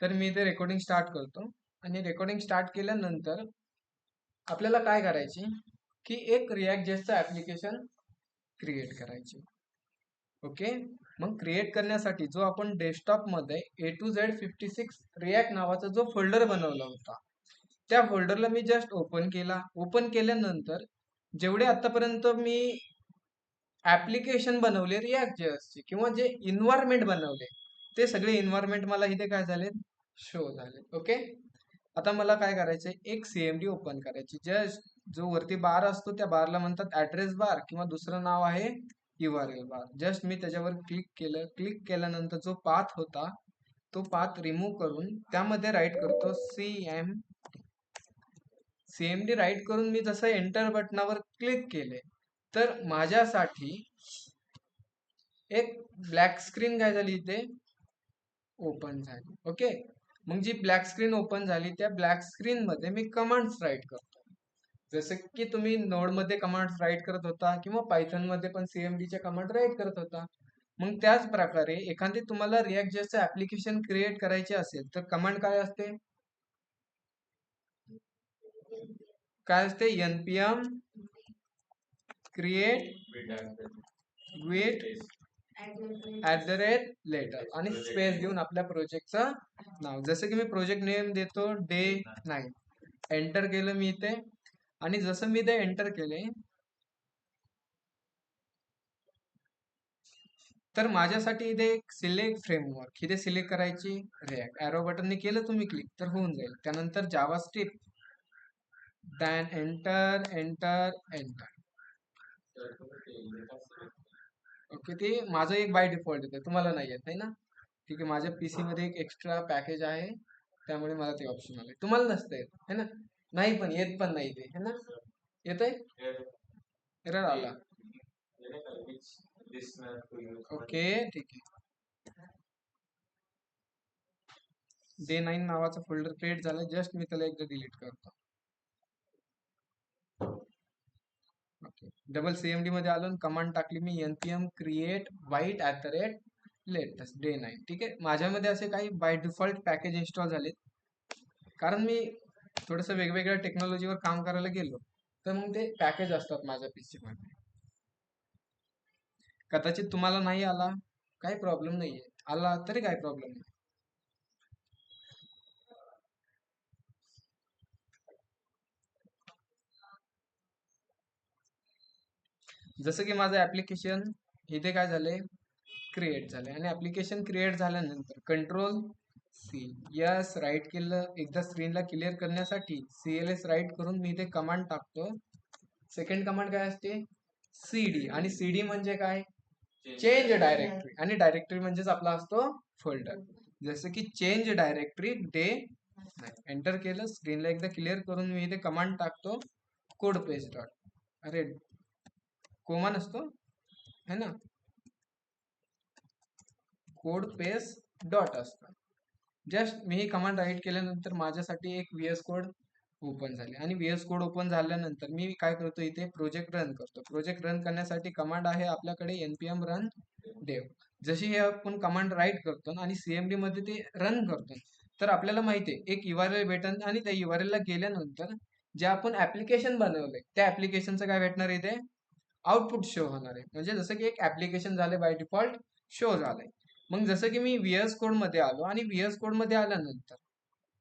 तर मी इथे recording start करतो आणि रेकॉर्डिंग स्टार्ट केल्यानंतर आपल्याला काय करायचे की एक रिॲक्ट जेसचं ऍप्लिकेशन क्रिएट करायचे. ओके, मग क्रिएट करण्यासाठी जो आपण डेस्कटॉप मध्ये A to Z56 रिॲक्ट नावाचा जो फोल्डर बनवला होता त्या फोल्डरला मी जस्ट ओपन केला. ओपन केल्यानंतर जेवढे आतापर्यंत मी ऍप्लिकेशन बनवले रिॲक्ट जेएसचे किंवा जे इन्व्हायरमेंट बनवले ते सगळे इन्व्हायरमेंट मला इथे काय झाले, शो झाले. ओके, आता मला काय करायचंय, एक CMD ओपन करायची. जस्ट जो वरती बार असतो त्या बारला म्हणतात ऍड्रेस बार किंवा दुसरं नाव आहे URL बार. जस्ट मी त्याच्यावर क्लिक केलं. क्लिक केल्यानंतर जो पाथ होता तो पाथ रिमूव्ह करून त्यामध्ये राईट करतो CMD राईट करून मी जसं एंटर बटनावर क्लिक केले तर माझ्यासाठी एक ब्लॅक स्क्रीन काय झाली इथे ओपन झाली. ओके, मग जी ब्लॅक स्क्रीन ओपन झाली त्या ब्लॅक स्क्रीन मध्ये मी कमांड्स राईट करतो. जसं की तुम्ही नोड मध्ये कमांड्स राईट करत होता किंवा पायथन मध्ये पण CMD च्या कमांड राईट करत होता. मग त्याच प्रकारे एखादी तुम्हाला रिॲक्ट जेएसचं ऍप्लिकेशन क्रिएट करायचे असेल तर कमांड काय असते, काय असते, npm create with @letter आणि स्पेस देऊन आपल्या प्रोजेक्टचं नाव. जसं की मी प्रोजेक्ट नेम देतो Day9. एंटर केलं मी इथे आणि जसं मी ते एंटर केले तर माझ्यासाठी इथे एक सिलेक्ट फ्रेमवर्क इथे सिलेक्ट करायची. रिॲक्ट ॲरो बटनने केलं तुम्ही क्लिक तर होऊन जाईल. त्यानंतर JavaScript, than enter enter enter. Okay, ते माझं एक बाय डिफॉल्ट येतं, तुम्हाला नाही येत आहे ना. ठीक आहे, माझ्या PC मध्ये एक एक्स्ट्रा पॅकेज आहे त्यामुळे मला ते ऑप्शन आले. तुम्हाला नसतं येत है ना, नाही पण येत पण नाही ते है ना. येत आहे, एरर आला. ओके ठीक आहे, Day9 नावाचा फोल्डर क्रिएट झाला. जस्ट मी त्याला एकदा डिलीट करतो. ओके, डबल CMD मध्ये आलो, कमांड टाकली मी npm create white @latest Day9. ठीक आहे, माझ्यामध्ये असे काही बाय डिफॉल्ट पॅकेज इन्स्टॉल झालेत कारण मी थोडस वेगवेगळ्या टेक्नॉलॉजीवर काम करायला गेलो तर मग ते पॅकेज असतात माझ्या PC मध्ये. कदाचित तुम्हाला नाही आला काही प्रॉब्लेम नाहीये, आला तरी काही प्रॉब्लेम नाही. जसं की माझं ऍप्लिकेशन इथे काय झालंय, क्रिएट झाले. आणि ऍप्लिकेशन क्रिएट झाल्यानंतर Ctrl+C यस राईट केलं. एकदा स्क्रीनला क्लिअर करण्यासाठी CLS राईट करून मी इथे कमांड टाकतो. सेकंड कमांड काय असते, CD. आणि CD म्हणजे काय, चेंज डायरेक्टरी. आणि डायरेक्टरी म्हणजेच आपला असतो फोल्डर. जसं की चेंज डायरेक्टरी Day9. एंटर केलं. स्क्रीनला एकदा क्लिअर करून मी इथे कमांड टाकतो कोड पेस्ट डॉट, अरे कोमा नसतो है ना, कोड पेस्ट डॉट असतं. जस्ट मी ही कमांड राईट केल्यानंतर माझ्यासाठी एक VS कोड ओपन झाले. आणि VS कोड ओपन झाल्यानंतर मी काय करतो, इथे प्रोजेक्ट रन करतो. प्रोजेक्ट रन करण्यासाठी कमांड आहे आपल्याकडे npm run dev. जशी हे आपण कमांड राईट करतो आणि CMD मध्ये ते रन करतो तर आपल्याला माहिती आहे एक URL भेटेल आणि त्या URL ला गेल्यानंतर जे आपण ऍप्लिकेशन बनवलंय त्या ऍप्लिकेशनचं काय भेटणार इथे, आउटपुट शो होणार आहे. म्हणजे जसं की एक ऍप्लिकेशन झाले बाय डिफॉल्ट शो झालंय. मग जसं की मी VS कोड मध्ये आलो आणि VS कोड मध्ये आल्यानंतर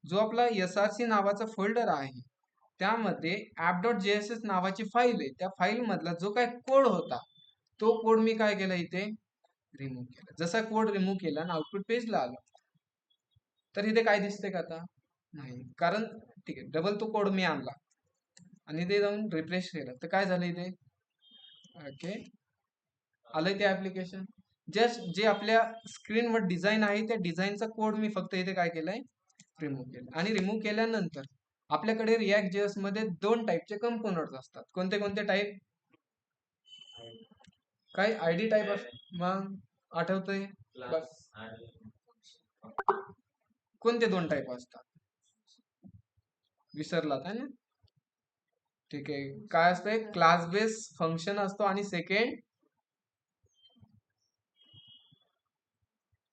जो आपला SRC नावाचा फोल्डर आहे त्यामध्ये app.jss नावाची फाईल आहे. त्या फाईल मधला जो काय कोड होता तो कोड मी काय केला इथे रिमूव्ह केला. जसा कोड रिमूव्ह केला आणि आउटपुट पेजला आला तर इथे काय दिसते का आता, नाही. कारण ठीक आहे, डबल तो कोड मी आणला आणि ते जाऊन रिफ्रेश केलं तर काय झालं इथे, ओके आलंय ते ऍप्लिकेशन. जस्ट जे आपल्या स्क्रीनवर डिझाईन आहे त्या डिझाईनचा कोड मी फक्त इथे काय केलंय रिमूव्ह केलं. आणि रिमूव्ह केल्यानंतर आपल्याकडे रिॲक्ट जेएस मध्ये दोन टाईपचे कंपोनंट्स असतात. कोणते कोणते टाईप, काय ID टाईप असत मग आठवतंय, कोणते दोन टाईप असतात विसरलात है ना. ठीक आहे, काय असतंय, क्लास बेस फंक्शन असतो आणि सेकंड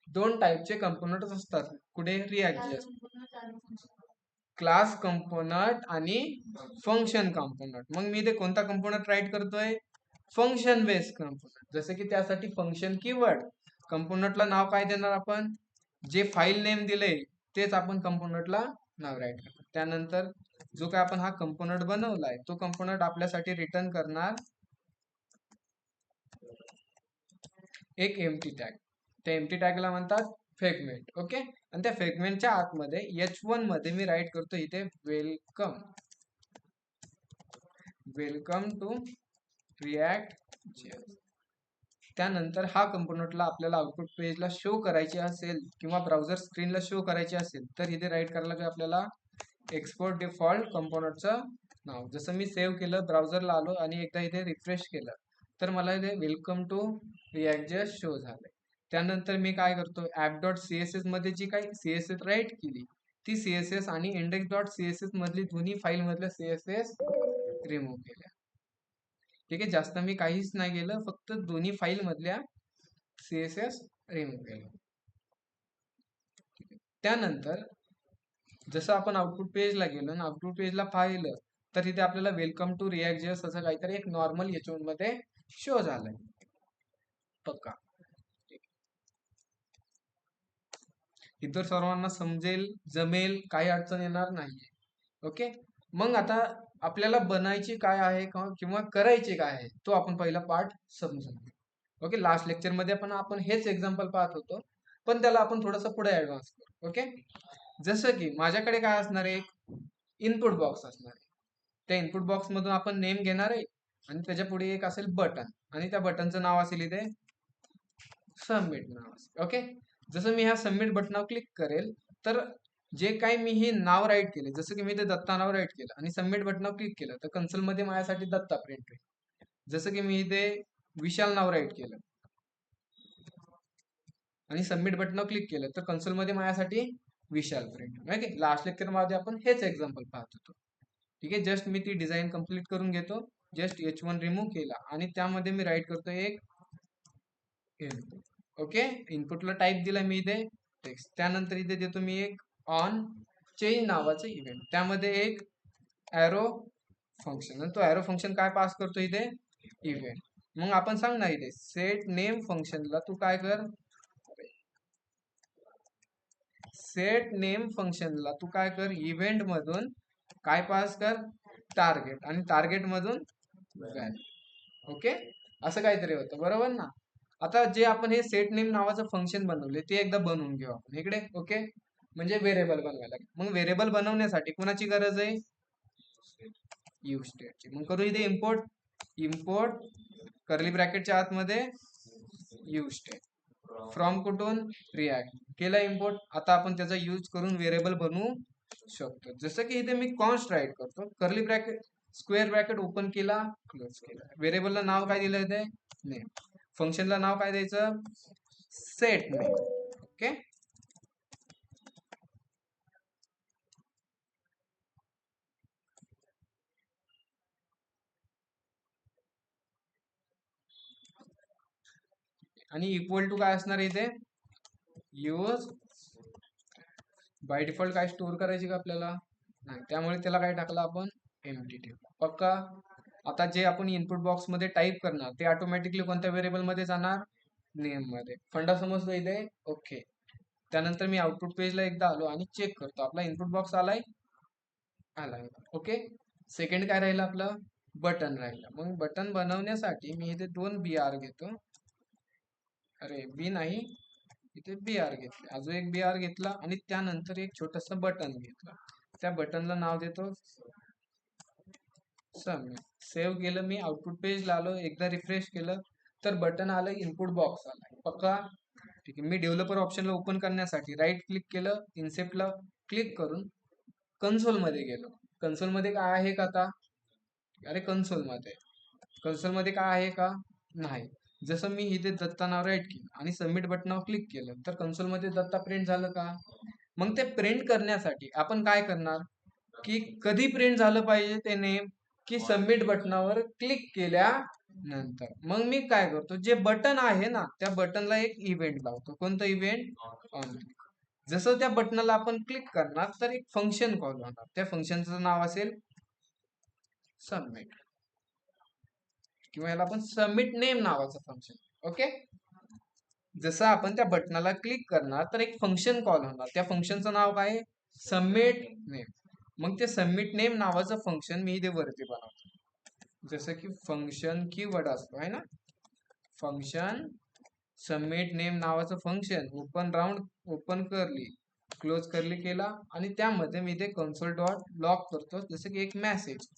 दोन टाईपचे कंपोनंट असतात कुठे रिॲक्ट क्लास कंपोनंट आणि फंक्शन कंपोनंट. मग मी ते कोणता कंपोनंट राईट करतोय? Function based component. जसं की त्यासाठी फंक्शन कीवर्ड, कंपोनंटला नाव काय देणार आपण? जे फाईल नेम दिले तेच आपण कंपोनंटला नाव राईट करतो. त्यानंतर जो काय आपण हा कंपोनंट बनवलाय तो कंपोनंट आपल्यासाठी रिटर्न करणार एक एम्प्टी टॅग. त्या एम्प्टी टॅगला म्हणतात फ्रेगमेंट. ओके. आणि त्या फ्रेगमेंटच्या आतमध्ये H1 मध्ये मी राईट करतो इथे वेलकम, वेलकम टू रिॲक्ट. त्यानंतर हा कंपोनंटला आपल्याला आउटपुट पेजला शो करायची असेल किंवा ब्राउझर स्क्रीनला शो करायची असेल तर इथे राईट करायला लागेल आपल्याला एक्सपोर्ट डिफॉल्ट कंपोनंटचं नाव. जसं मी सेव्ह केलं, ब्राउझरला आलो आणि एकदा इथे रिफ्रेश केलं तर मला इथे वेलकम टू रिॲक्ट शो झालंय. त्यानंतर मी काय करतो, app.css मध्ये जी काही CSS राईट केली ती CSS आणि index.css मधली दोन्ही फाईल मधल्या CSS रिमूव्ह केल्या. ठीक आहे, जास्त मी काहीच नाही केलं, फक्त दोन्ही फाईल मधल्या CSS रिमूव्ह केल्या. त्यानंतर जसं आपण आउटपुट पेजला गेलो आणि आउटपुट पेजला पाहिलं तर तिथे आपल्याला वेलकम टू रिॲक्ट असं काहीतरी एक नॉर्मल H1 मध्ये शो झालंय. पक्का इतर सर्वांना समजेल, जमेल, काही अडचण येणार नाहीये. ओके. मग आता आपल्याला बनायची काय आहे किंवा करायचे काय आहे तो आपण पहिला पार्ट समजून घेऊ. ओके. लास्ट लेक्चर मध्ये पण आपण हेच एक्झाम्पल पाहत होतो, पण त्याला आपण थोडंसं पुढे ऍडव्हान्स करू. ओके. जसं की माझ्याकडे काय असणार आहे, एक इनपुट बॉक्स असणार आहे. त्या इनपुट बॉक्स मधून आपण नेम घेणार आहे आणि त्याच्या पुढे एक असेल बटन आणि त्या बटनचं नाव असेल इथे सबमिट नाव असेल. ओके. जसं मी ह्या सबमिट बटनावर क्लिक करेल तर जे काही मी हे नाव राईट केले, जसं की मी ते दत्ता नाव राईट केलं आणि सबमिट बटनावर क्लिक केलं तर कन्सोल मध्ये माझ्यासाठी दत्ता प्रिंट होईल. जसं की मी इथे विशाल नाव राईट केलं आणि सबमिट बटनावर क्लिक केलं तर कन्सोल मध्ये माझ्यासाठी विशाल प्रिंट. ओके. लास्ट लेक्चर मध्ये आपण हेच एक्झाम्पल पाहत होतो. ठीक आहे. जस्ट मी ती डिझाईन कंप्लीट करून घेतो. जस्ट H1 रिमूव्ह केला आणि त्यामध्ये मी राईट करतो एक इनपुट. ओके. इनपुटला टाईप दिला मी इथे टेक्स्ट. त्यानंतर इथे देतो मी एक ऑन चेंज नावाचं इव्हेंट. त्यामध्ये एक एरो फंक्शन आणि तो एरो फंक्शन काय पास करतो इथे इव्हेंट. मग आपण सांग ना इथे सेट नेम फंक्शनला तू काय कर, सेट नेम फंक्शनला तू काय कर, इव्हेंट मधून काय पास कर, टार्गेट, आणि टार्गेट मधून व्हॅल्यू. ओके. असं काहीतरी होतं, बरोबर ना. आता जे आपण हे सेट नेम नावाचं फंक्शन बनवले ते एकदा बनवून घेऊ आपण इकडे. ओके. म्हणजे व्हेरिएबल बनवायला. मग व्हेरिएबल बनवण्यासाठी कुणाची गरज आहे, यूज स्टेटची. मग करू इथे इम्पोर्ट, इम्पोर्ट कर्ली ब्रॅकेटच्या आतमध्ये यूज स्टेट फ्रॉम कुठून रिॲक्ट केला इम्पोर्ट. आता आपण त्याचा यूज करून व्हेरिएबल बनवू शकतो. जसं की इथे मी कॉन्स्ट राईट करतो, curly bracket square bracket open केला, क्लोज केला. व्हेरिएबलला नाव काय दिलं इथे नेम, फंक्शनला नाव काय द्यायचं सेट नेम. ओके. आणि इक्वल टू काय असणार इथे यूज. बाय डिफॉल्ट काय स्टोअर करायची का आपल्याला नाही, त्यामुळे त्याला काय टाकलं आपण एम्प्टी ठेवलं. पक्का. आता जे आपण इनपुट बॉक्स मध्ये टाईप करणार ते ऑटोमॅटिकली कोणत्या व्हेरिएबल मध्ये जाणार, नेम मध्ये. फंडा समजतो इथे. ओके. त्यानंतर मी आउटपुट पेजला एकदा आलो आणि चेक करतो आपला इनपुट बॉक्स आलाय, आलाय. ओके. सेकंड काय राहिलं आपलं बटन राहिलं. मग बटन बनवण्यासाठी मी इथे 2 BR घेतो, अरे बी नाही इथे BR घेतले, अजून एक BR घेतला आणि त्यानंतर एक छोटस बटन घेतलं. त्या बटनला नाव देतो सबमिट. सेव्ह केलं मी, आउटपुट पेजला आलो, एकदा रिफ्रेश केलं तर बटन आलं, इनपुट बॉक्स आलाय. पक्का. ठीक आहे. मी डेव्हलपर ऑप्शनला ओपन करण्यासाठी राईट क्लिक केलं, इन्सेप्टला क्लिक करून कन्सोल मध्ये गेलो. कन्सोल मध्ये काय आहे का आता, अरे कन्सोल मध्ये काय आहे का नाही. जसं मी इथे दत्ता नाव राईट केलं आणि सबमिट बटनावर क्लिक केलं तर कन्सोल मध्ये दत्ता प्रिंट झालं का. मग ते प्रिंट करण्यासाठी आपण काय करणार की कधी प्रिंट झालं पाहिजे ते नेम, की सबमिट बटनावर क्लिक केल्या नंतर मग मी काय करतो, जे बटन आहे ना त्या बटनला एक इव्हेंट लावतो. कोणतं इव्हेंट? ऑन. जसं त्या बटनला आपण क्लिक करणार तर एक फंक्शन कॉल होणार. त्या फंक्शनचं नाव असेल सबमिट, किंवा याला आपण सबमिट नेम नावाचं फंक्शन. ओके. जसं आपण त्या बटनाला क्लिक करणार तर एक फंक्शन कॉल होणार. त्या फंक्शनचं नाव काय आहे? Submit name. मग ते सबमिट नेम नावाचं फंक्शन मी इथे वरती बनवतो. जसं की फंक्शन कीवर्ड असतो आहे ना, फंक्शन सबमिट नेम नावाचं फंक्शन ओपन राऊंड ओपन करली क्लोज करली केला, आणि त्यामध्ये मी ते कन्सोल डॉट लॉग करतो. जसं की एक मेसेज,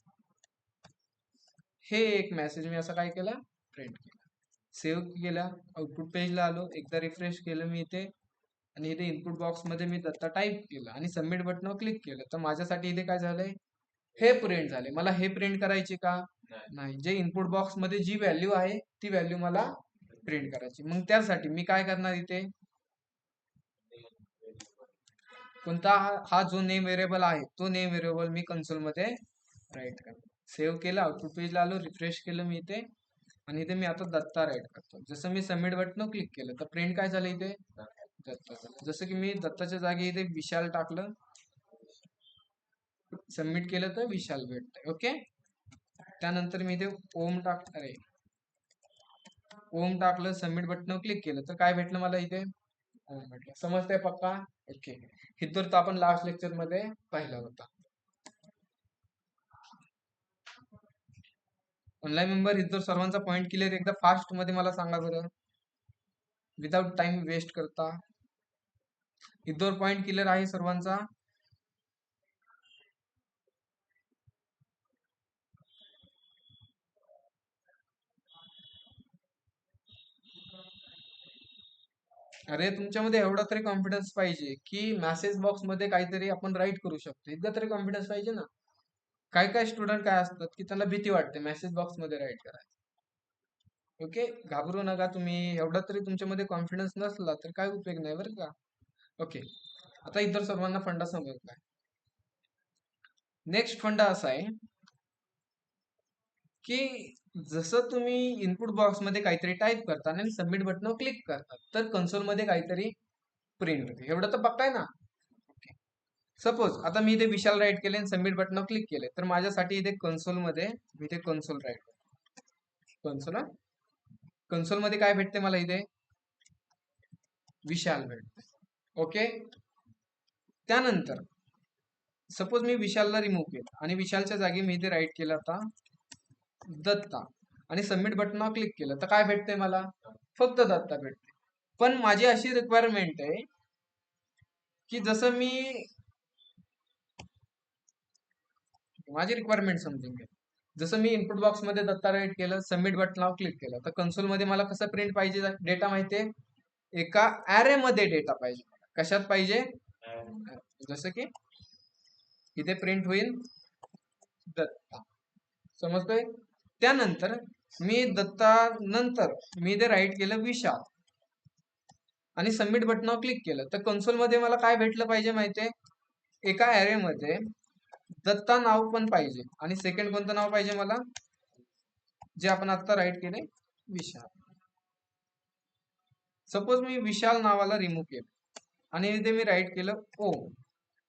हे एक मेसेज मी असं काय केलं, प्रिंट केला. सेव्ह केला, आउटपुट पेजला आलो, एकदा रिफ्रेश केलं मी इथे, आणि इथे इनपुट बॉक्स मध्ये मी दत्ता टाईप केलं आणि सबमिट बटनवर क्लिक केलं, तर माझ्यासाठी इथे काय झालंय, हे प्रिंट झाले. मला हे प्रिंट करायचे का? नाही. जे इनपुट बॉक्स मध्ये जी व्हॅल्यू आहे ती व्हॅल्यू मला प्रिंट करायची. मग त्यासाठी मी काय करणार, इथे कोणता हा जो नेम व्हेरिएबल आहे तो नेम व्हेरिएबल मी कन्सोल मध्ये राईट करतो. सेव्ह केलं, आउटपुट पेजला आलो, रिफ्रेश केलं मी इथे, आणि इथे मी आता दत्ता राईट करतो. जसं मी सबमिट बटन क्लिक केलं तर प्रिंट काय झालं, इथे दत्ता झालं. जसं की मी दत्ताच्या जागी इथे विशाल टाकलं, सबमिट केलं तर विशाल भेटतंय. ओके. त्यानंतर मी इथे ओम ओम टाकलं, सबमिट बटन क्लिक केलं तर काय भेटलं मला, इथे ओम भेटलं. समजतंय पक्का? ओके. हे तर आपण लास्ट लेक्चर मध्ये पाहिला होता. ऑनलाईन मेंबर इतर सर्वांचा पॉइंट क्लिअर एकदा फास्ट मध्ये मला सांगा बरं, विदाउट टाइम वेस्ट करता. इतर पॉइंट क्लिअर आहे सर्वांचा? अरे तुमच्यामध्ये एवढा तरी कॉन्फिडन्स पाहिजे की मेसेज बॉक्स मध्ये काहीतरी आपण राईट करू शकतो. इतका तरी कॉन्फिडन्स पाहिजे ना. काय काय स्टुडंट काय असतात की त्यांना भीती वाटते मेसेज बॉक्स मध्ये राईट करायचं. ओके, घाबरू नका तुम्ही. एवढा तरी तुमच्यामध्ये कॉन्फिडन्स नसला तर काय उपयोग नाही बरं का. ओके, आता इतर सर्वांना फंडा समजलाय. नेक्स्ट फंडा असा आहे की जसं तुम्ही इनपुट बॉक्स मध्ये काहीतरी टाईप करता आणि सबमिट बटनवर क्लिक करता तर कन्सोल मध्ये काहीतरी प्रिंट होते. एवढं तर पक्का आहे ना. सपोज आता मी इथे विशाल राईट केले आणि सबमिट बटनवर क्लिक केले तर माझ्यासाठी इथे कन्सोल मध्ये मी इथे कन्सोल राईट कन्सोल कन्सोल मध्ये काय भेटते मला, इथे विशाल भेटते. ओके. त्यानंतर सपोज मी विशालला रिमूव्ह केलं आणि विशालच्या जागी मी इथे राईट केलं आता दत्ता, आणि सबमिट बटनवर क्लिक केलं तर काय भेटते मला, फक्त दत्ता भेटते. पण माझी अशी रिक्वायरमेंट आहे की जसं मी माझी रिक्वायरमेंट समजून घ्या. जसं मी इनपुट बॉक्स मध्ये दत्ता राईट केलं, सबमिट बटनावर क्लिक केलं, तर कन्सोल मध्ये मला कसं प्रिंट पाहिजे डेटा माहितीये, एका ऍरे मध्ये डेटा पाहिजे. कशात पाहिजे, जसं की इथे प्रिंट होईल दत्ता. समजतोय? त्यानंतर मी दत्ता नंतर मी इथे राईट केलं विशाल आणि सबमिट बटनावर क्लिक केलं तर कन्सोल मध्ये मला काय भेटलं पाहिजे माहितीये, एका ऍरे मध्ये दत्ता नाव पण पाहिजे आणि सेकंड कोणतं नाव पाहिजे मला, जे आपण आता राईट केले विशाल. सपोज मी विशाल नावाला रिमूव्ह केलं आणि इथे मी राईट केलं ओम,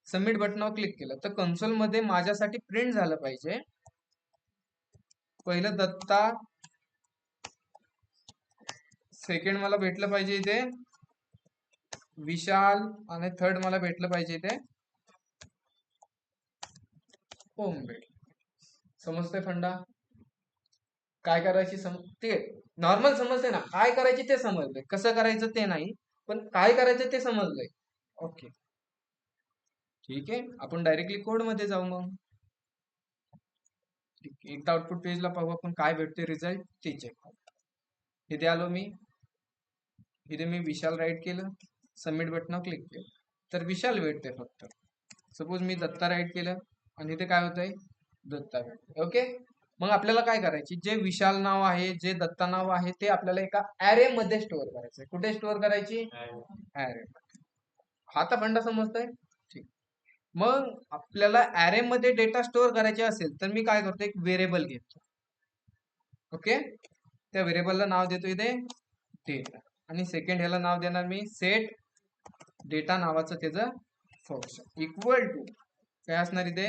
सबमिट बटनावर क्लिक केलं तर कन्सोल मध्ये माझ्यासाठी प्रिंट झालं पाहिजे पहिलं दत्ता, सेकंड मला भेटलं पाहिजे इथे विशाल, आणि थर्ड मला भेटलं पाहिजे इथे ओम भेट. समजतंय फंडा? काय करायची ते नॉर्मल समजते ना, काय करायचे ते समजलंय, कसं करायचं ते नाही, पण काय करायचं ते समजलंय. ओके, ठीक आहे. आपण डायरेक्टली कोड मध्ये जाऊ मग. एकदा आउटपुट पेजला पाहू आपण काय भेटते रिझल्ट ते चेक. इथे आलो मी, इथे मी विशाल राईट केलं, सबमिट बटनावर क्लिक केलं तर विशाल भेटते फक्त. सपोज मी दत्ता राईट केलं आणि इथे काय होतंय, दत्ता भेटते. ओके. मग आपल्याला काय करायची, जे विशाल नाव आहे जे दत्ता नाव आहे ते आपल्याला एका ऍरे मध्ये स्टोअर करायचंय. कुठे स्टोअर करायची, ऍरे. हा तर फंडा समजतोय. ठीक. मग आपल्याला ऍरे मध्ये डेटा स्टोअर करायचे असेल तर मी काय करतो, एक व्हेरिएबल घेतो. ओके. त्या व्हेरिएबलला नाव देतो इथे डेटा, आणि सेकंड ह्याला नाव देणार मी सेट डेटा नावाचं त्याचं फंक्शन इक्वल टू काय असणार इथे,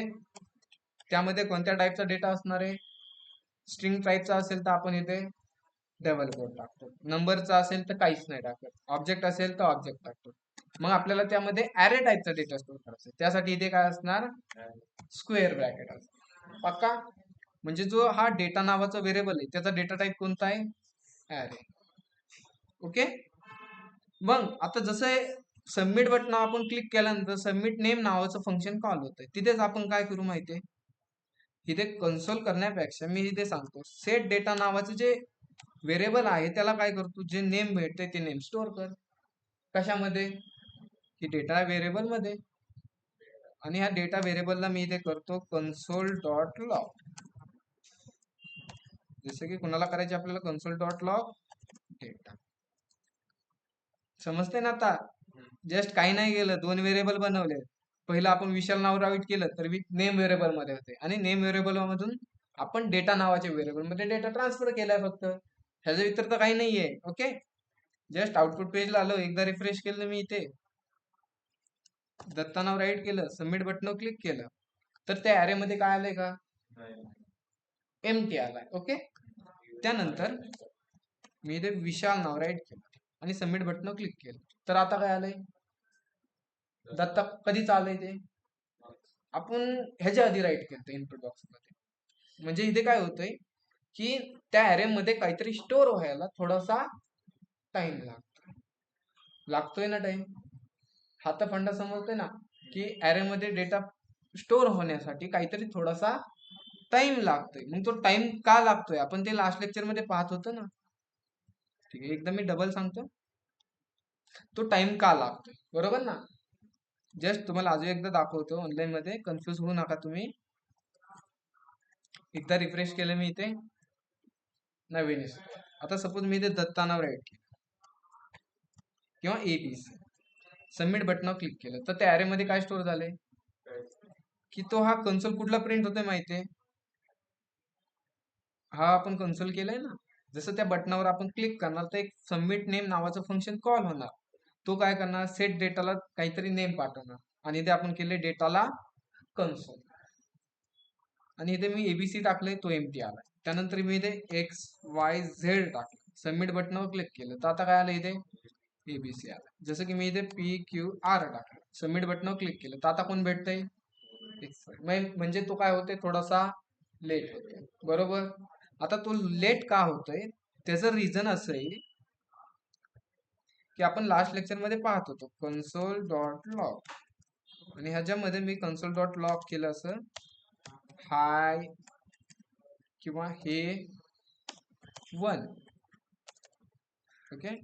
त्यामध्ये कोणत्या टाईपचा डेटा असणार आहे, स्ट्रिंग टाईपचा असेल तर आपण इथे डबल कोट टाकतो, नंबरचा असेल तर काहीच नाही टाकत, ऑब्जेक्ट असेल तर ऑब्जेक्ट टाकतो. मग आपल्याला त्यामध्ये ॲरे टाईपचा डेटा स्टोअर करायचा, त्यासाठी इथे काय असणार, स्क्वेअर ब्रॅकेट असणार पक्का. म्हणजे जो हा डेटा नावाचा व्हेरिएबल आहे त्याचा डेटा टाईप कोणता आहे, ॲरे. ओके. मग आता जसं सबमिट बटन आपण क्लिक केल्यानंतर सबमिट नेम नावाचं फंक्शन कॉल होतंय, तिथेच आपण काय करू माहितीये, इथे कन्सोल करण्यापेक्षा मी इथे सांगतो सेट डेटा नावाचे जे व्हेरिएबल आहे त्याला काय करतो, जे नेम भेटते ते नेम स्टोअर कर. कशामध्ये, की डेटा व्हेरिएबल मध्ये, आणि ह्या डेटा व्हेरिएबलला मी इथे करतो कन्सोल डॉट लॉग. जसं की कुणाला करायचे आपल्याला कन्सोल डॉट लॉग डेटा. समजते ना आता, जस्ट काही नाही केलं, दोन व्हेरिएबल बनवले. पहिलं आपण विशाल नाव राईट केलं तर नेम व्हेरिएबल मध्ये होते, आणि नेम व्हेरिएबल मधून आपण डेटा नावाच्या व्हेरिएबल मध्ये डेटा ट्रान्सफर केलाय फक्त, ह्याच्या व्यतिरिक्त काही नाहीये. ओके. जस्ट आउटपुट पेजला आलो, एकदा रिफ्रेश केलं मी इथे, दत्ता नाव राईट केलं, सबमिट बटन क्लिक केलं, तर त्या ॲरे मध्ये काय आलंय का, एम्प्टी आलाय. ओके. त्यानंतर मी इथे विशाल नाव राईट केलं आणि सबमिट बटन क्लिक केलं, तर आता काय आलंय, दत्ता कधीच आलंय ते आपण ह्याच्या आधी राईट केलं इनपुट बॉक्स मध्ये. म्हणजे इथे काय होतंय की त्या ॲरे मध्ये काहीतरी स्टोअर व्हायला थोडासा टाइम लागतोय ना, टाइम. हा तर फंडा समजतोय ना, की ॲरे मध्ये डेटा स्टोअर होण्यासाठी काहीतरी थोडासा टाइम लागतोय. मग तो टाइम का लागतोय आपण ते लास्ट लेक्चर मध्ये पाहत होतो ना. ठीक आहे, एकदा मी डबल सांगतो, तो टाइम का लागतोय, बरोबर ना. जस्ट तुम्हाला अजून एकदा दाखवतो ऑनलाईन मध्ये, कन्फ्युज होऊ नका तुम्ही. एकदा रिफ्रेश केलं मी इथे, नवीन. आता सपोज मी इथे दत्ता नाव राईट केलं किंवा ABC, सबमिट बटनावर क्लिक केलं, तर त्या ॲरे मध्ये काय स्टोअर झालंय, की तो हा कन्सोल कुठला प्रिंट होतोय माहितीये, हा आपण कन्सोल केलाय ना. जसं त्या बटनावर आपण क्लिक करणार तर एक सबमिट नेम नावाचं फंक्शन कॉल होणार, तो काय करणार, सेट डेटाला काहीतरी नेम पाठवणार, आणि इथे आपण केले डेटाला कन्सोल, आणि इथे मी ABC टाकले, तो एम्प्टी आलाय. त्यानंतर मी इथे XYZ टाकलं, सबमिट बटनावर क्लिक केलं, तर आता काय आलं, इथे ABC आला. जसं की मी इथे PQR टाकलं, सबमिट बटनावर क्लिक केलं, तर आता कोण भेटतंय, म्हणजे तो काय होतोय, थोडासा लेट होतोय, बरोबर. आता तो लेट का होतोय, त्याचं रिझन असं आहे की आपण लास्ट लेक्चर मध्ये पाहत होतो कन्सोल डॉट लॉग, आणि ह्याच्यामध्ये मी कन्सोल डॉट लॉग केलं असं हाय किंवा हे 1. ओके.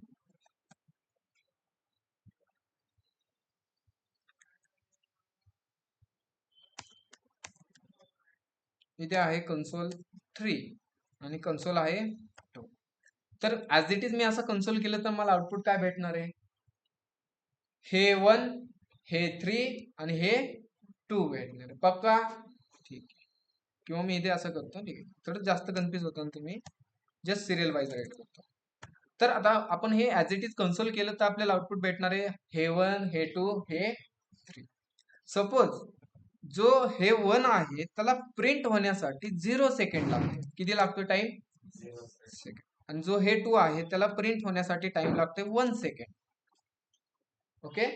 इथे आहे कन्सोल 3 आणि कन्सोल आहे 2. तर ऍज इट इज मी असं कन्सोल केलं तर मला आउटपुट काय भेटणार आहे, हे 1, हे 3 आणि हे 2 भेटणार आहे पक्का. ठीक आहे. किंवा मी इथे असं करतो, ठीक आहे, थोडं जास्त कन्फ्युज होतो ना तुम्ही, जस्ट सिरियल वाईज राईट करतो. तर आता आपण हे ऍज इट इज कन्सोल केलं तर आपल्याला आउटपुट भेटणार आहे हे 1, हे 2, हे 3. सपोज जो हे 1 आहे त्याला प्रिंट होण्यासाठी 0 सेकंड लागतो, किती लागतो टाइम, 0 सेकंड. आणि जो हे 2 आहे त्याला प्रिंट होण्यासाठी टाइम लागतोय 1 सेकंड. ओके.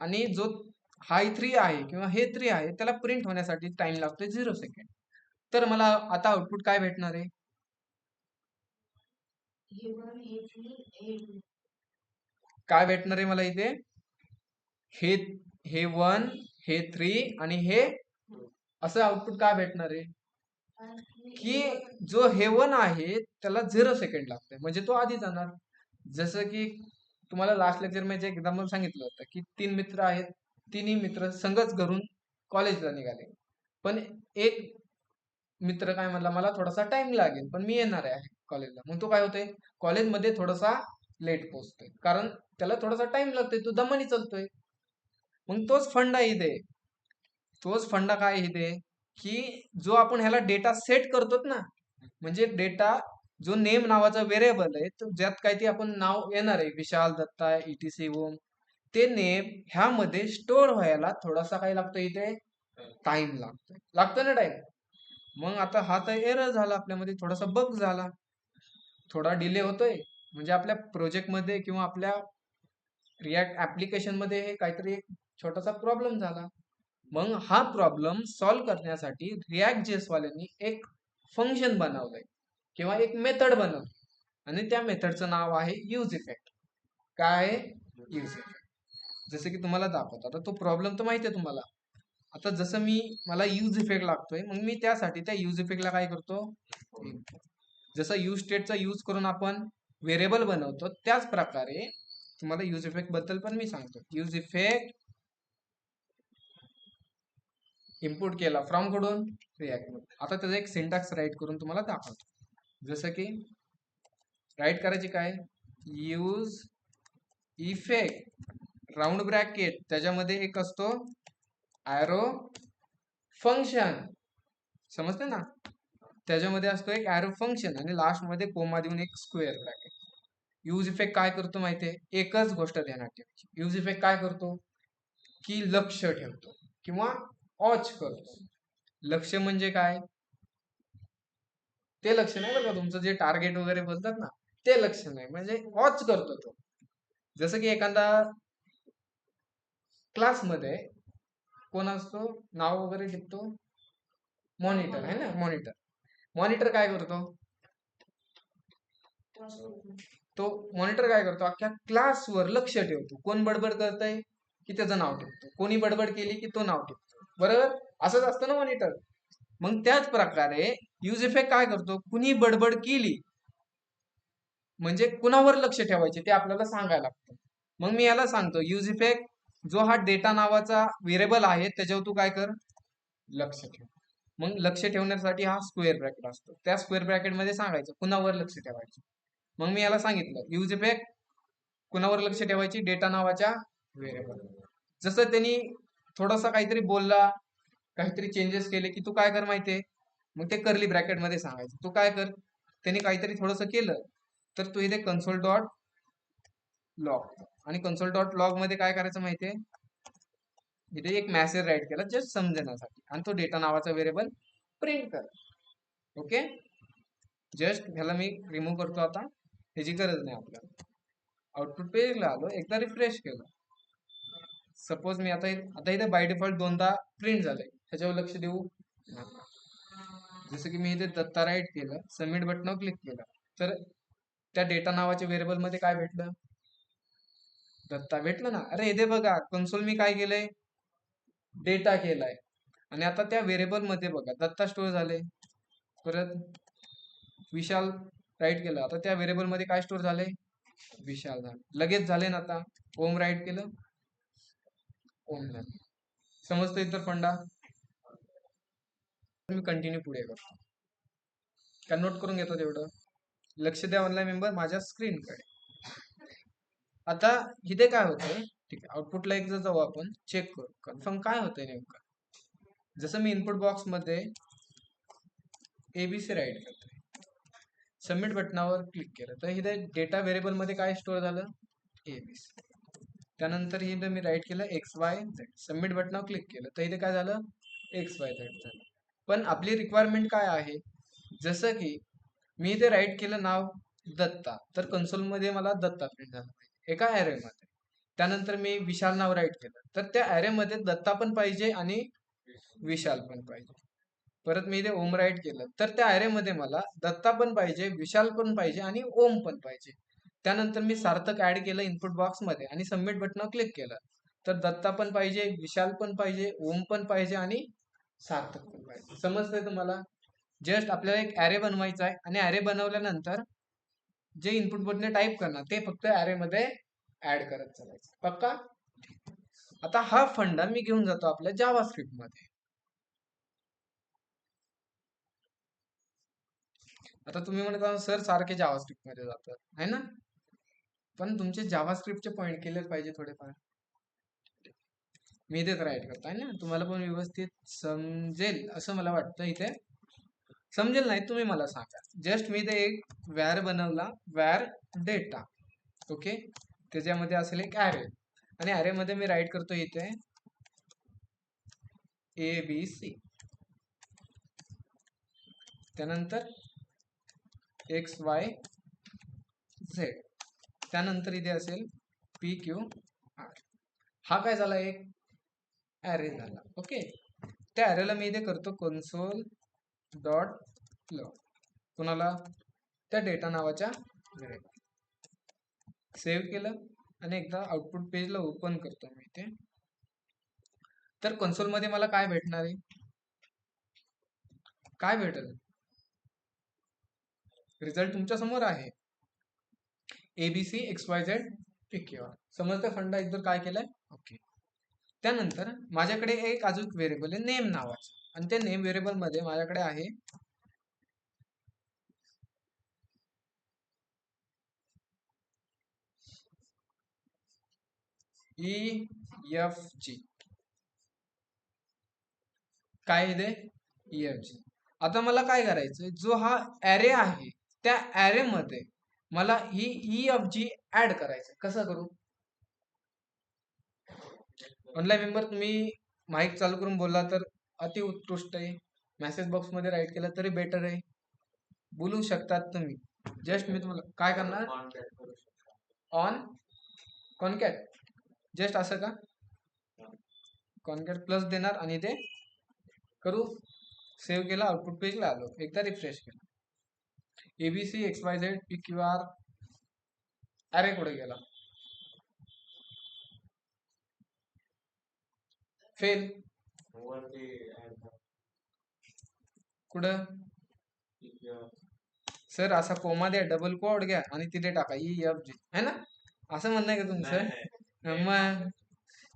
आणि जो हाय 3 आहे किंवा हे 3 आहे त्याला प्रिंट होण्यासाठी टाइम लागतोय 0 सेकंड. तर मला आता आउटपुट काय भेटणार आहे, काय भेटणार आहे मला इथे, हे 1, हे 3 आणि हे असं आउटपुट काय भेटणार आहे, की जो हे 1 आहे त्याला 0 सेकंड लागतंय, म्हणजे तो आधी जाणार. जसं की तुम्हाला लास्ट लेक्चर मध्ये एक्झाम्पल सांगितलं होतं की 3 मित्र आहेत, तिन्ही मित्र संगच घरून कॉलेजला निघाले, पण एक मित्र काय म्हणला, मला थोडासा टाइम लागेल पण मी येणार आहे कॉलेजला. मग तो काय होतोय, कॉलेजमध्ये थोडासा लेट पोहोचतोय, कारण त्याला थोडासा टाइम लागतोय, तो दमानी चालतोय. मग तोच फंडा इथे, तोच फंडा काय इथे, की जो आपण ह्याला डेटा सेट करतो ना, म्हणजे डेटा जो नेम नावाचा व्हेरिएबल आहे, तर ज्यात काय ते आपण नाव येणार आहे, विशाल, दत्ता, ETC, ओम, ते नेम ह्यामध्ये स्टोअर व्हायला थोडासा काय लागतो इथे, टाइम लागतो ना टाइम. मग आता हा तर एरर झाला, आपल्यामध्ये थोडासा बग झाला, थोडा डिले होतोय, म्हणजे आपल्या प्रोजेक्ट मध्ये किंवा आपल्या रिॲक्ट ऍप्लिकेशन मध्ये हे काहीतरी एक छोटासा प्रॉब्लेम झाला. मग हा प्रॉब्लेम सॉल्व्ह करण्यासाठी रिॲक्ट जेएस वाल्यांनी एक फंक्शन बनवलंय किंवा एक मेथड बनवली, आणि त्या मेथडचं नाव आहे यूज इफेक्ट. काय आहे? Use effect. जसं की तुम्हाला दाखवतो, आता तो प्रॉब्लेम तर माहिती आहे तुम्हाला. आता जसं मला यूज इफेक्ट लागतोय, मग मी त्यासाठी त्या यूज इफेक्टला काय करतो, जसं यूज स्टेटचा यूज करून आपण व्हेरिएबल बनवतो, त्याच प्रकारे तुम्हाला यूज इफेक्ट बद्दल पण मी सांगतो. यूज इफेक्ट इम्पोर्ट केला फ्रॉम कडून रिॲक्ट मध्ये. आता त्याचा एक सिंटॅक्स राईट करून तुम्हाला दाखवतो. जसं की राईट करायची काय, यूज इफेक्ट राऊंड ब्रॅकेट, त्याच्यामध्ये एक असतो ॲरो फंक्शन, समजते ना, त्याच्यामध्ये असतो एक ॲरो फंक्शन आणि लास्ट मध्ये कोमा देऊन एक स्क्वेअर ब्रॅकेट. यूज इफेक्ट काय करतो माहितीये, एकच गोष्ट ध्यानात ठेवायची. यूज इफेक्ट काय करतो की लक्ष ठेवतो किंवा वॉच करतो. लक्ष म्हणजे काय, ते लक्ष नाही बरं का, तुमचं जे टार्गेट वगैरे बोलतात ना, ते लक्ष नाही, म्हणजे वॉच करतो तो. जसं की एखादा क्लासमध्ये कोण असतो, नाव वगैरे लिखतो, मॉनिटर आहे ना, मॉनिटर. मॉनिटर काय करतो, तो मॉनिटर काय करतो, अख्ख्या क्लासवर लक्ष ठेवतो. कोण बडबड करतंय की त्याचं नाव ठेवतो, कोणी बडबड केली की तो नाव ठेवतो, बरोबर. असंच असतं ना मॉनिटर. मग त्याच प्रकारे यूज इफेक्ट काय करतो, कुणी बडबड केली म्हणजे कुणावर लक्ष ठेवायचे ते आपल्याला सांगायला लागतं. मग मी याला सांगतो, यूज इफेक्ट जो हा डेटा नावाचा व्हेरिएबल आहे त्याच्यावर तू काय कर, लक्ष ठेव. मग लक्ष ठेवण्यासाठी हा स्क्वेअर ब्रॅकेट असतो, त्या स्क्वेअर ब्रॅकेट मध्ये सांगायचं कुणावर लक्ष ठेवायचं. मग मी याला सांगितलं, यूज इफेक्ट कुणावर लक्ष ठेवायची, डेटा नावाच्या व्हेरिएबल. जसं त्यांनी थोडासा काहीतरी बोलला, काहीतरी चेंजेस केले की तू काय कर माहितीये, मग ते कर्ली ब्रॅकेट मध्ये सांगायचं. तू काय कर, त्यांनी काहीतरी थोडंसं केलं तर तू इथे कन्सोल डॉट लॉग, आणि कन्सोल डॉट लॉग मध्ये काय करायचं माहितीये, इथे एक मेसेज राईट केला जस्ट समजण्यासाठी, आणि तो डेटा नावाचा व्हेरिएबल प्रिंट कर. ओके, जस्ट ह्याला मी रिमूव्ह करतो, आता ह्याची गरज नाही आपल्याला. आउटपुट पेजला आलो, एकदा रिफ्रेश केलं, सपोज मी आता इथे बाय डिफॉल्ट दोनदा प्रिंट झालंय, ह्याच्यावर लक्ष देऊ नका. जसं की मी इथे दत्ता राईट केलं, सबमिट बटनावर क्लिक केलं, तर त्या डेटा नावाच्या व्हेरिएबल मध्ये काय भेटलं, दत्ता भेटलं ना. अरे इथे बघा, कन्सोल मी काय केलंय, डेटा केलाय, आणि आता त्या व्हेरिएबल मध्ये बघा दत्ता स्टोअर झाले. परत विशाल राईट केलं, आता त्या व्हेरिएबल मध्ये काय स्टोअर झाले, विशाल झाले, लगेच झाले ना. आता ओम राईट केलं, ओम झाले. समजतं इतर फंडा. मी कंटिन्यू पुढे करतो, का नोट करून घेतो तेवढं. लक्ष द्या ऑनलाईन मेंबर माझ्या स्क्रीनकडे. आता इथे काय होतंय, ठीक आहे, आउटपुटला एकदा जाऊ, आपण चेक करू कन्फर्म काय होतंय नेमकं. जसं मी इनपुट बॉक्स मध्ये ABC राईट करतोय, सबमिट बटनावर क्लिक केलं, तर इथे डेटा व्हेरिएबल मध्ये काय स्टोअर झालं, ABC. त्यानंतर इथे मी राईट केलं XYZ, सबमिट बटनावर क्लिक केलं, तर इथे काय झालं, XYZ झालं. पण आपली रिक्वायरमेंट काय आहे, जसं की मी इथे राईट केलं नाव दत्ता, तर कन्सोल मध्ये मला दत्ता प्रिंट झाला पाहिजे एका ॲरे मध्ये. त्यानंतर मी विशाल नाव राईट केलं, तर त्या ॲरे मध्ये दत्ता पण पाहिजे आणि विशाल पण पाहिजे. परत मी इथे ओम राईट केलं, तर त्या ॲरे मध्ये मला दत्ता पण पाहिजे, विशाल पण पाहिजे आणि ओम पण पाहिजे. त्यानंतर मी सार्थक ऍड केलं इनपुट बॉक्स मध्ये आणि सबमिट बटनावर क्लिक केलं, तर दत्ता पण पाहिजे, विशाल पण पाहिजे, ओम पण पाहिजे आणि सार्थक पण पाहिजे. समजतंय तुम्हाला. जस्ट आपल्याला एक ॲरे बनवायचा आहे, आणि ॲरे बनवल्यानंतर जे इनपुट मधने टाईप करणार ते फक्त ॲरे मध्ये ऍड करत चालायचं. पक्का. आता हा फंडा मी घेऊन जातो आपल्या जावा स्क्रिप्ट मध्ये. आता तुम्ही म्हणता सर सारखे जावा स्क्रिप्ट मध्ये जातात, आहे ना, पण तुमचे जावा स्क्रिप्टचे पॉईंट क्लिअर पाहिजे थोडेफार. मी इथेच राईट करतो आहे ना, तुम्हाला पण व्यवस्थित समजेल असं मला वाटतं इथे. समजेल नाही तुम्ही मला सांगा. जस्ट मी ते एक व्हॅर बनवला, व्हॅर डेटा. ओके, त्याच्यामध्ये असेल एक ॲरे, आणि ॲरे मध्ये मी राईट करतो इथे ABC, त्यानंतर XYZ, त्यानंतर इथे असेल PQR. हा काय झाला, एक ॲरे झाला. ओके, त्या ॲरेला मी इथे करतो कन्सोल डॉट लॉग, कोणाला, त्या डेटा नावाच्या व्हेरिएबल. सेव्ह केलं आणि एकदा आउटपुट पेजला ओपन करतो मी इथे. तर कन्सोल मध्ये मला काय भेटणार आहे, काय भेटेल, रिझल्ट तुमच्या समोर आहे, ABC XYZ PQR. समजतं फंडा एकदम काय केलंय. ओके, त्यानंतर माझ्याकडे एक अजून व्हेरिएबल आहे नेम नावाचं, आणि त्या नेम व्हेरिएबल मध्ये माझ्याकडे आहे EFG. काय इथे EFG. आता मला काय करायचंय, जो हा ॲरे आहे त्या ॲरे मध्ये मला ही EFG ऍड करायचं. कसं करू, ऑनलाईन मेंबर तुम्ही माईक चालू करून बोलला तर अति उत्कृष्ट आहे, मेसेज बॉक्स मध्ये राईट केलं तरी बेटर आहे, बोलू शकतात तुम्ही. जस्ट मी तुम्हाला काय करणार, ऑन कॉन्कॅट, जस्ट असं का, कॉन्कॅट प्लस देणार आणि ते करू. सेव्ह केला, आउटपुट पेजला आलो, एकदा रिफ्रेश केला, ABC XYZ PQR अरे कुठे गेला, फेल, कुठं सर, असा कोमा द्या, डबल कोड घ्या आणि तिथे टाका EFG, है ना, असं म्हणणं आहे का तुमचं. मग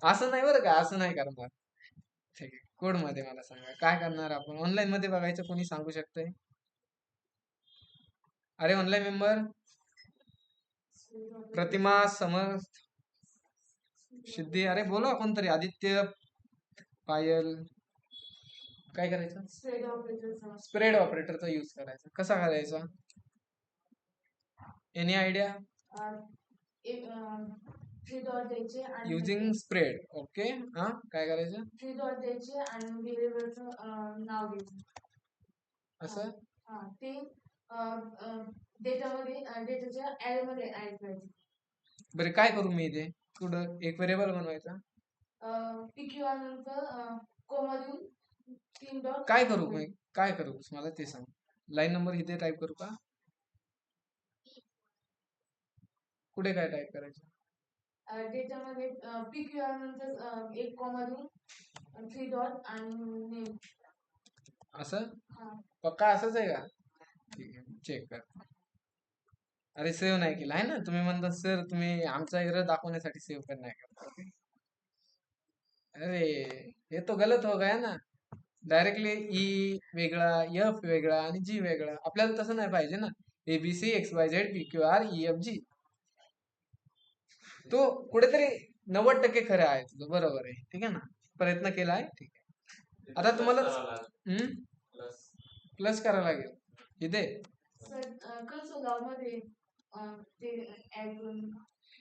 असं नाही बरं का, असं नाही करणार. ठीक आहे, कोड मध्ये मला सांगा काय करणार आपण, ऑनलाईन मध्ये बघायचं, कोणी सांगू शकतंय. अरे ऑनलाईन मेंबर, प्रतिमा, समर्थ, सिद्धी, अरे बोला कोणतरी, आदित्य, पायल, काय करायचं, स्प्रेड ऑपरेटरचा यूज करायचा. कसा करायचा, any idea, using spread. Okay, हा काय करायचं, 3 डॉट द्यायचे आणि व्हेरिएबलचं नाव द्यायचं. असं ते डेटामध्ये डेटाच्या ॲरे मध्ये ऍड करायचं. बरं, काय करू मी इथे, कुठं एक व्हेरिएबल बनवायचा, PQR नंतर कोमा देऊन 3 डॉट. काय करू मी, काय करू मला ते सांग. लाईन नंबर इथे टाईप करू का, कुठे काय टाईप करायचं, डेटामध्ये PQR नंतर एक कोमा देऊन 3 डॉट आणि नेम. असं पक्का असंच आहे का, ठीक आहे चेक कर. अरे सेव्ह नाही केला आहे ना, तुम्ही म्हणता सर तुम्ही आमचा एरर दाखवण्यासाठी सेव्ह पण नाही करता. ओके, अरे हे तो गलत हो गया ना, डायरेक्टली ई वेगळा, एफ वेगळा आणि जी वेगळा. आपल्याला तसं नाही पाहिजे ना, ABC XYZ PQR EFG. तो कुठेतरी 90% खरं आहे तुझं, बरोबर आहे, ठीक आहे ना, प्रयत्न केला आहे, ठीक आहे. आता तुम्हाला प्लस करावं लागेल इथे.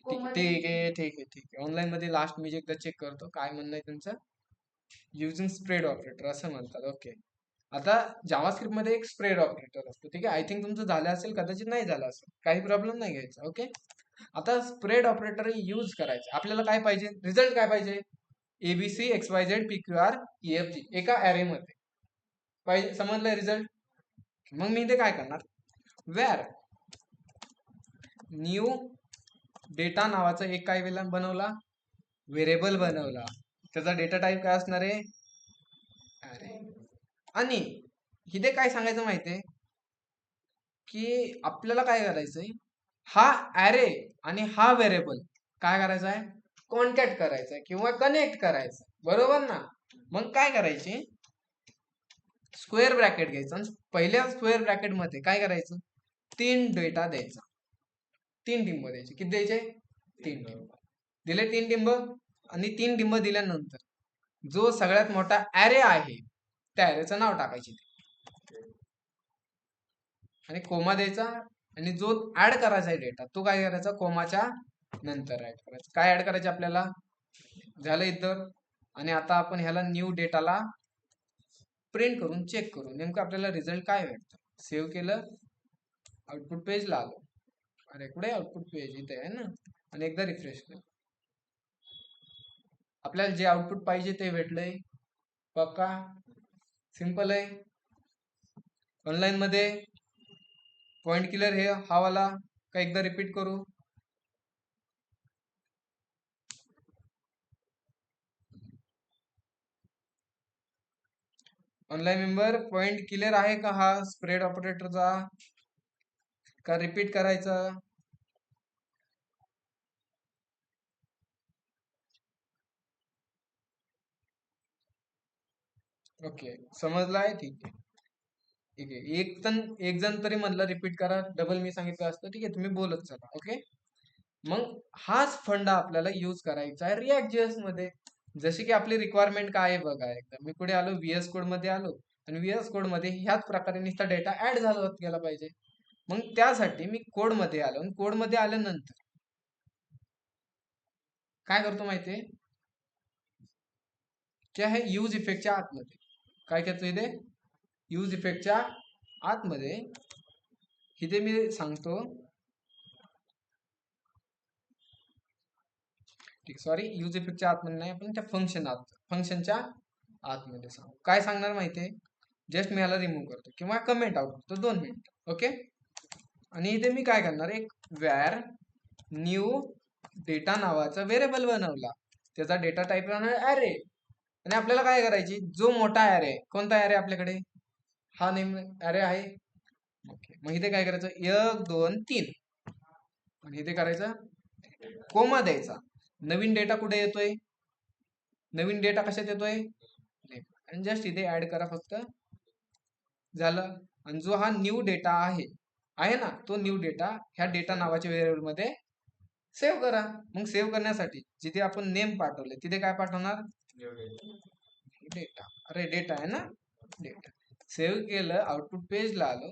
ठीक आहे ठीक आहे ठीक आहे, ऑनलाईन मध्ये लास्ट मी एकदा चेक करतो काय म्हणणं आहे तुमचं. युजिंग स्प्रेड ऑपरेटर असं म्हणतात. ओके, आता जावास्क्रिप्ट मध्ये एक स्प्रेड ऑपरेटर असतो, ठीक आहे. आय थिंक तुमचं झालं असेल, कदाचित नाही झालं असेल, काही प्रॉब्लेम नाही घ्यायचा. ओके, आता स्प्रेड ऑपरेटर यूज करायचं, आपल्याला काय पाहिजे, रिझल्ट काय पाहिजे, ABC XYZ PQR EFG एका ॲरे मध्ये पाहिजे, समजलं रिझल्ट. मग मी इथे काय करणार, व्हेअर न्यू डेटा नावाचा एक काय बनवला, व्हेरिएबल बनवला, त्याचा डेटा टाईप काय असणार आहे, अरे. आणि इथे काय सांगायचं माहितीये की आपल्याला काय करायचंय, हा ॲरे आणि हा व्हेरिएबल काय करायचा आहे, कॉन्टॅक्ट करायचा आहे किंवा कनेक्ट करायचा, बरोबर ना. मग काय करायचे, स्क्वेअर ब्रॅकेट घ्यायचं आणि पहिल्या स्क्वेअर ब्रॅकेट मध्ये काय करायचं, 3 डेटा द्यायचा, 3 टिंब द्यायचे. किती द्यायचे, 3 टिंब दिले, 3 टिंब. आणि 3 टिंब दिल्यानंतर जो सगळ्यात मोठा ॲरे आहे त्या ॲरेचं नाव टाकायचे. आणि कोमा द्यायचा, आणि जो ऍड करायचा आहे डेटा तो काय करायचा, कोमाच्या नंतर ऍड करायचा. काय ऍड करायचे आपल्याला, झालं इथं. आणि आता आपण ह्याला न्यू डेटाला प्रिंट करून चेक करू नेमकं आपल्याला रिझल्ट काय भेटतं. सेव्ह केलं, आउटपुट पेजला आलो. अरे कुठे आउटपुट पेज, इथे आहे ना. आणि एकदा रिफ्रेश केलं, आपल्याला जे आउटपुट पाहिजे ते भेटलंय. पक्का सिंपल आहे. ऑनलाईन मध्ये पॉइंट किलर हे हा वाला का एकदा रिपीट करू. ऑनलाईन मेंबर पॉइंट क्लिअर आहे का हा स्प्रेड ऑपरेटरचा, का रिपीट करायचा. ओके समजलाय, ठीक आहे. ठीक आहे, एक जण तरी म्हणलं रिपीट करा, डबल मी सांगितलं असतं. ठीक आहे, तुम्ही बोलत चला. ओके, मग हाच फंडा आपल्याला यूज करायचा आहे React.js मध्ये. जशी की आपली रिक्वायरमेंट काय आहे बघा. एकदा मी पुढे आलो, VS कोड मध्ये आलो, आणि VS कोड मध्ये ह्याच प्रकारे नुसता डेटा ऍड झाला गेला पाहिजे. मग त्यासाठी मी कोड मध्ये आलो, आणि कोड मध्ये आल्यानंतर काय करतो माहितीये, की आहे यूज इफेक्टच्या आतमध्ये काय करतो, इथे यूज इफेक्टच्या आतमध्ये इथे मी सांगतो, ठीक, सॉरी, यूज इफेक्टच्या आतमध्ये नाही, आपण त्या फंक्शनच्या आतमध्ये सांगू. काय सांगणार माहितीये, जस्ट मी ह्याला रिमूव्ह करतो किंवा कमेंट आउट करतो 2 मिनिट. ओके, आणि इथे मी काय करणार, एक व्हेअर न्यू डेटा नावाचा व्हेरिएबल बनवला. त्याचा डेटा टाईप राहणार ॲरे. आणि आपल्याला काय करायची, जो मोठा ॲरे, कोणता ॲरे आपल्याकडे, हा नेम ॲरे आहे. ओके, मग इथे काय करायचं, 1 2 3, आणि इथे करायचं कोमा द्यायचा. नवीन डेटा कुठे येतोय, नवीन डेटा कशात येतोय, आणि जस्ट इथे ऍड करा फक्त, झालं. आणि जो हा न्यू डेटा आहे ना, तो न्यू डेटा ह्या डेटा नावाच्या व्हेरिएबल मध्ये सेव्ह करा. मग सेव्ह करण्यासाठी जिथे आपण नेम पाठवले तिथे काय पाठवणार, डेटा. अरे डेटा आहे ना, डेटा सेव्ह केलं, आउटपुट पेजला आलो,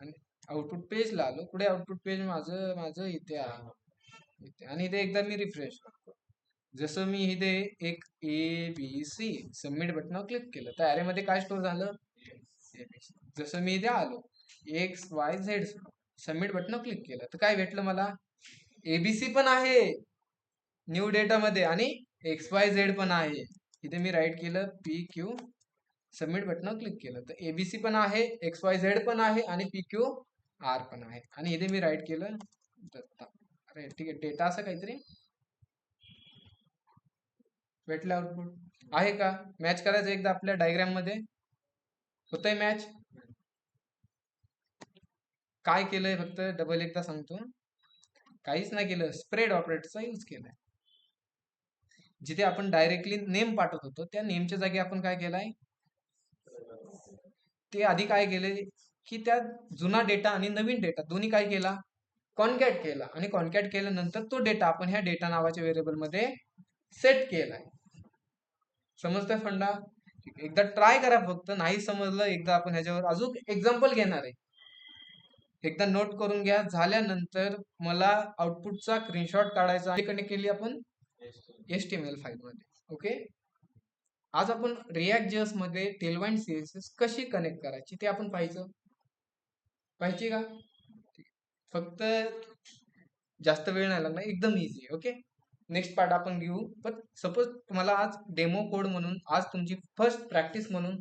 आणि आउटपुट पेजला आलो. कुठे आउटपुट पेज, माझं इथे आहे. आणि इथे एकदा मी रिफ्रेश करतो. जसं मी इथे एक ABC सबमिट बटनावर क्लिक केलं, तर ॲरे मध्ये काय स्टोर झालं, ABC. जसं मी इथे आलो, XYZ सबमिट बटनावर क्लिक केलं, तर काय भेटलं मला, ABC पण आहे न्यू डेटा मध्ये, आणि XYZ पण आहे. इथे मी राईट केलं, PQ सबमिट बटनावर क्लिक केलं, तर ABC पण आहे, XYZ पण आहे, आणि PQR पण आहे. आणि इथे मी राईट केलं दत्ता. अरे ठीक आहे, डेटा असं काहीतरी भेटलं, आउटपुट आहे का, मॅच करायचं एकदा आपल्या डायग्राम मध्ये, होतंय मॅच. काय केलंय, फक्त डबल एकदा सांगतो, काहीच नाही केलं, स्प्रेड ऑपरेटरचा यूज केलाय. जिथे आपण डायरेक्टली नेम पाठवत होतो, त्या नेमच्या जागी आपण काय केलाय, ते आधी काय केले, की त्या जुना डेटा आणि नवीन डेटा दोन्ही काय केला, कॉन्कॅट केला. आणि कॉन्कॅट केल्यानंतर तो डेटा आपण ह्या डेटा नावाच्या व्हेरिएबल मध्ये सेट केलाय. समजतंय फंडा, एकदा ट्राय करा, फक्त नाही समजलं एकदा आपण ह्याच्यावर अजून एक्झाम्पल घेणार आहे, एकदा नोट करून घ्या. झाल्यानंतर मला आउटपुटचा स्क्रीनशॉट काढायचा, कनेक्ट केली आपण HTML फाईल मध्ये. ओके, आज आपण React.js मध्ये टेलवाईन CSS कशी कनेक्ट करायची ते आपण पाहिजे का, फक्त जास्त वेळ नाही लागणार, एकदम इझी. ओके, नेक्स्ट पार्ट आपण घेऊ. पण सपोज तुम्हाला आज डेमो कोड म्हणून, आज तुमची फर्स्ट प्रॅक्टिस म्हणून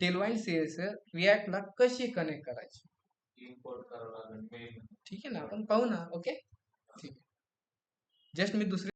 टेलवाईन CSS React ला कशी कनेक्ट करायची, ठीक आहे ना, आपण पाहू ना. ओके, ठीक आहे, जस्ट मी दुसरी